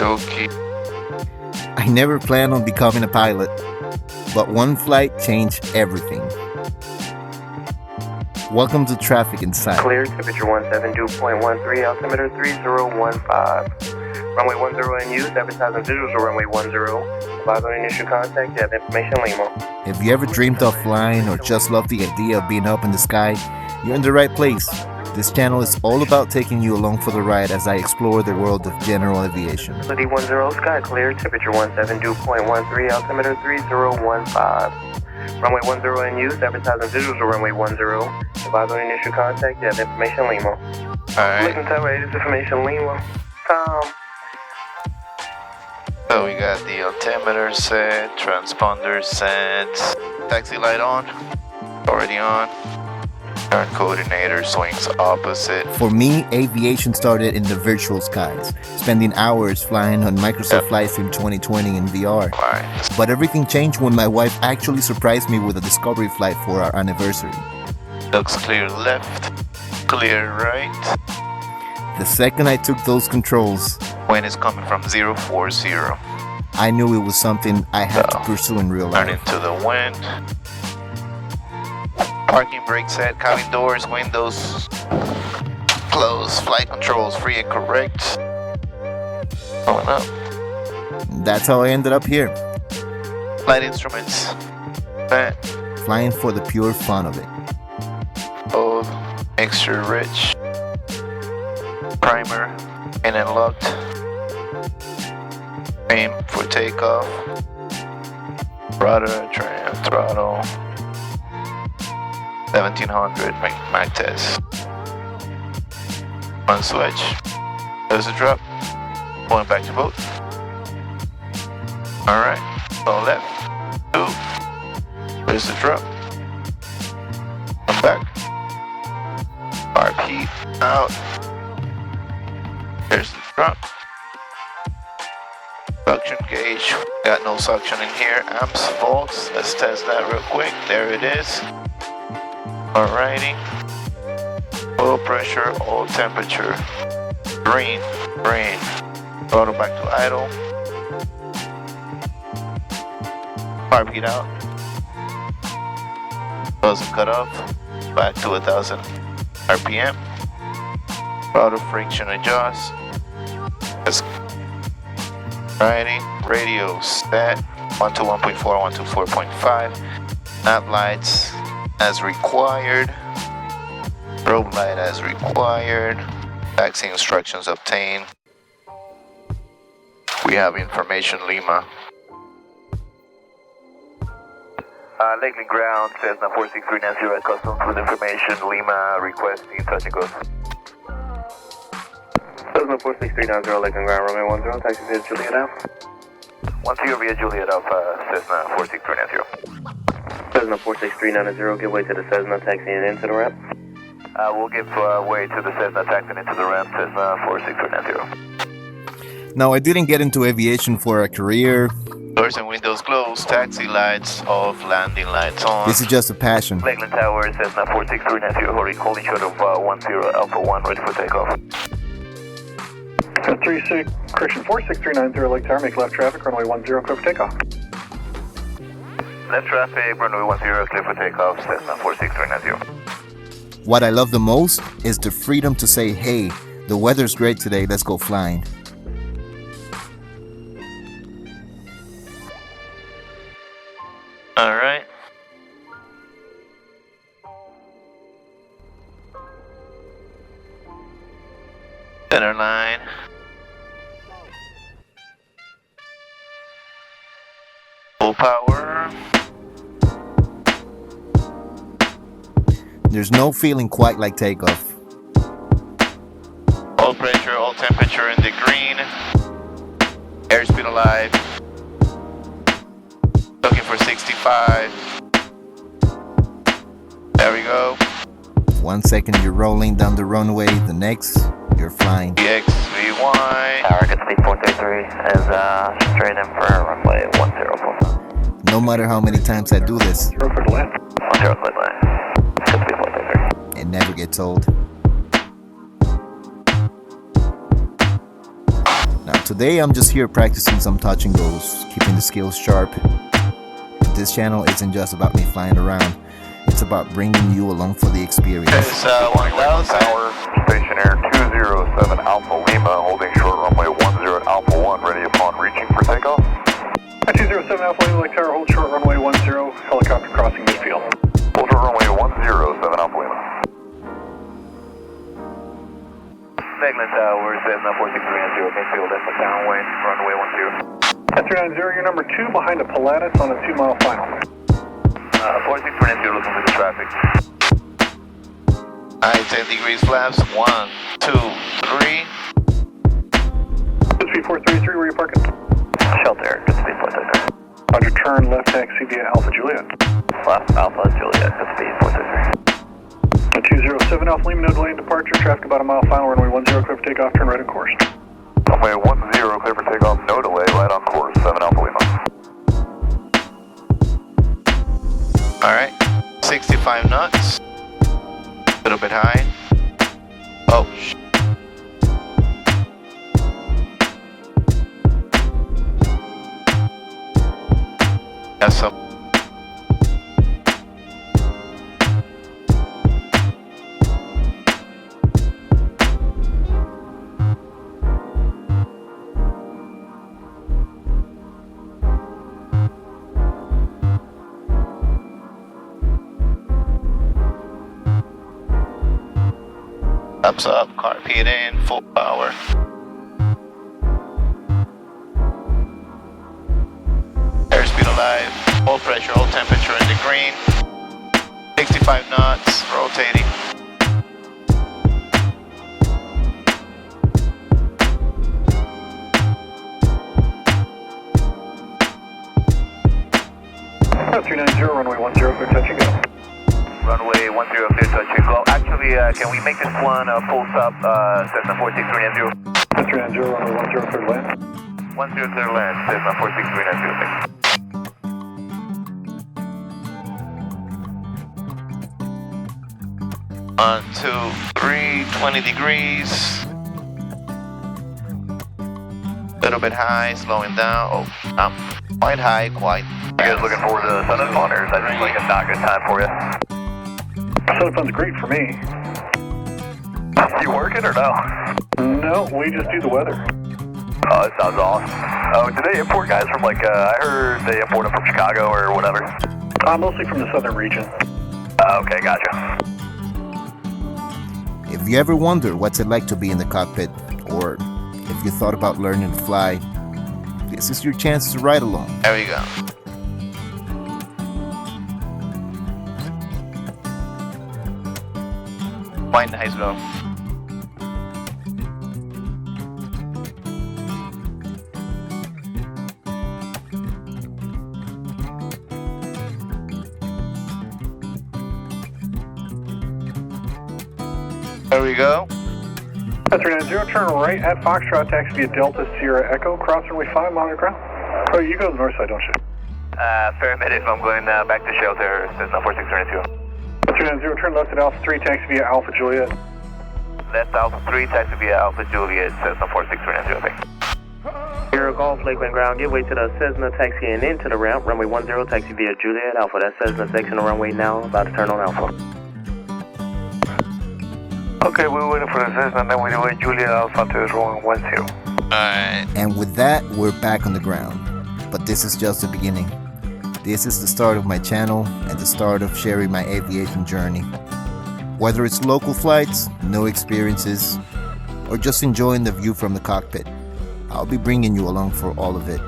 Okay. I never planned on becoming a pilot, but one flight changed everything. Welcome to traffic inside. Clear, temperature 172.13, altimeter 3015. Runway 10 in use, advertising visuals of runway 10. Advise on initial contact, you have information Lima. If you ever dreamed of flying or just love the idea of being up in the sky, you're in the right place. This channel is all about taking you along for the ride as I explore the world of general aviation. Facility 10, sky clear, temperature 172.13, altimeter 3015. Runway 10 in use, advertising visuals of runway 10. Advise on initial contact, you have information Lima. Alright. Listen to this information Lima. Tom. So we got the altimeter set, transponder set, taxi light on, already on. Turn coordinator swings opposite. For me, aviation started in the virtual skies, spending hours flying on Microsoft Flight Sim 2020 in VR. Right. But everything changed when my wife actually surprised me with a discovery flight for our anniversary. Looks clear left, clear right. The second I took those controls, Wind is coming from 040. I knew it was something I had to pursue in real Turn life. into the wind. Parking brake set, cabin doors, windows closed, flight controls free and correct. Going up. That's how I ended up here, Flight instruments. Set. flying for the pure fun of it. Old, mixture rich. Primer and unlocked. Aim for takeoff. Rudder, tram, throttle. 1700 Mac test. One switch. There's a drop. Going back to boat. Alright. Go left. Two. There's the drop. Come back. RP out. There's the drop. Suction gauge. Got no suction in here. Amps, volts. Let's test that real quick. There it is. Alrighty. Oil pressure, oil temperature. Green. Throttle back to idle. Heartbeat out. Doesn't cut off. Back to 1000 RPM. Throttle friction adjust. Alrighty. Radio stat. 121.4, 124.5. Nav lights as required. Strobe light as required. Taxi instructions obtained. We have information Lima. Lakeland ground, Cessna 46390 at customs with information Lima requesting touch and go. Cessna 46390, Lakeland ground, runway 10, taxi via Juliet Alpha. 10 via Juliet Alpha, Cessna 46390. Cessna 46390, give way to the Cessna, taxiing into the ramp. We'll give way to the Cessna, taxiing into the ramp, Cessna 46390. Now, I didn't get into aviation for a career. Doors and windows closed, taxi lights off, landing lights on. This is just a passion. Lakeland Tower, Cessna 46390, holding short of 10 Alpha 1, ready for takeoff. 463990 Lake Tower, make left traffic, runway 10, clear for takeoff. Left traffic, runway 10, clear for takeoff, Cessna 46390. What I love the most is the freedom to say, hey, the weather's great today, let's go flying. Alright. Center line. Full power. There's no feeling quite like takeoff. All pressure, all temperature in the green. Airspeed alive. Looking for 65. There we go. 1 second you're rolling down the runway, the next you're flying. XVY. Tower, good speed 433 is straight in for runway 1045. No matter how many times I do this, 0 for the left. 10 clear line. Good speed 433. it never gets old. Now today I'm just here practicing some touch and goes, keeping the skills sharp. This channel isn't just about me flying around, it's about bringing you along for the experience. There's 1000. Tower, station air 207 Alpha Lima, holding short runway 10 at Alpha 1, ready upon reaching for takeoff. 207 Alpha Lima, Lake Tower, hold short runway 10, helicopter crossing midfield. Hold short runway 107 Alpha Lima. Segment Tower, Cessna 4630, midfield, that's the downwind, runway 10. 390, you're number 2 behind a Pilatus on a 2-mile final. 4630, looking for the traffic. Alright, 10 degrees flaps. 1, 2, 3. Good speed 433, where are you parking? Shelter, good speed 433. Roger, turn left taxi via Alpha Juliet. Left Alpha Juliet, good speed 433. 207 Alpha Lima, no delay in departure, traffic about a mile final, runway 10, clear for takeoff, turn right on course. Runway 10, clear for takeoff, no delay, right on course, 7 Alpha Lima. Alright, 65 knots. A little bit high. Oh, that's some. Thumbs up, cockpit in, full power. Airspeed alive, full pressure, full temperature in the green. 65 knots, rotating. That's 390, runway 10, clear touch and go. Runway 10, clear touch and go. Actually, can we make this one a full stop, Cessna 4630? That's 390, runway 10, clear to land. 10 clear land, Cessna 4630. 1, 2, 3, 20 degrees. Little bit high, slowing down. Oh, quite high, quite. You guys looking forward to the sun and fun, or is that just like a not good time for you? Sun fun's great for me. You working or no? No, we just do the weather. Oh, that sounds awesome. Oh, do they import guys from like, I heard they import them from Chicago or whatever? Mostly from the southern region. Okay, gotcha. If you ever wonder what's it like to be in the cockpit, or if you thought about learning to fly, this is your chance to ride along. There we go. Quite nice though. There we go. That's 390, turn right at Foxtrot, taxi via Delta Sierra Echo, cross runway 5, monitor ground. Oh, you go to the north side, don't you? Fair minute, I'm going back to shelter, Cessna 4632. 390, turn left at Alpha 3, taxi via Alpha Juliet. Left Alpha 3, taxi via Alpha Juliet, Cessna 4630. Zero Golf, Lakeland ground, give way to the Cessna taxiing into the ramp, runway 10, taxi via Juliet Alpha. That's Cessna section on runway now, about to turn on Alpha. Okay, we're waiting for the Cessna, and then we do a Juliet Alpha to runway 10. Alright. And with that, we're back on the ground. But this is just the beginning. This is the start of my channel and the start of sharing my aviation journey. Whether it's local flights, new experiences, or just enjoying the view from the cockpit, I'll be bringing you along for all of it.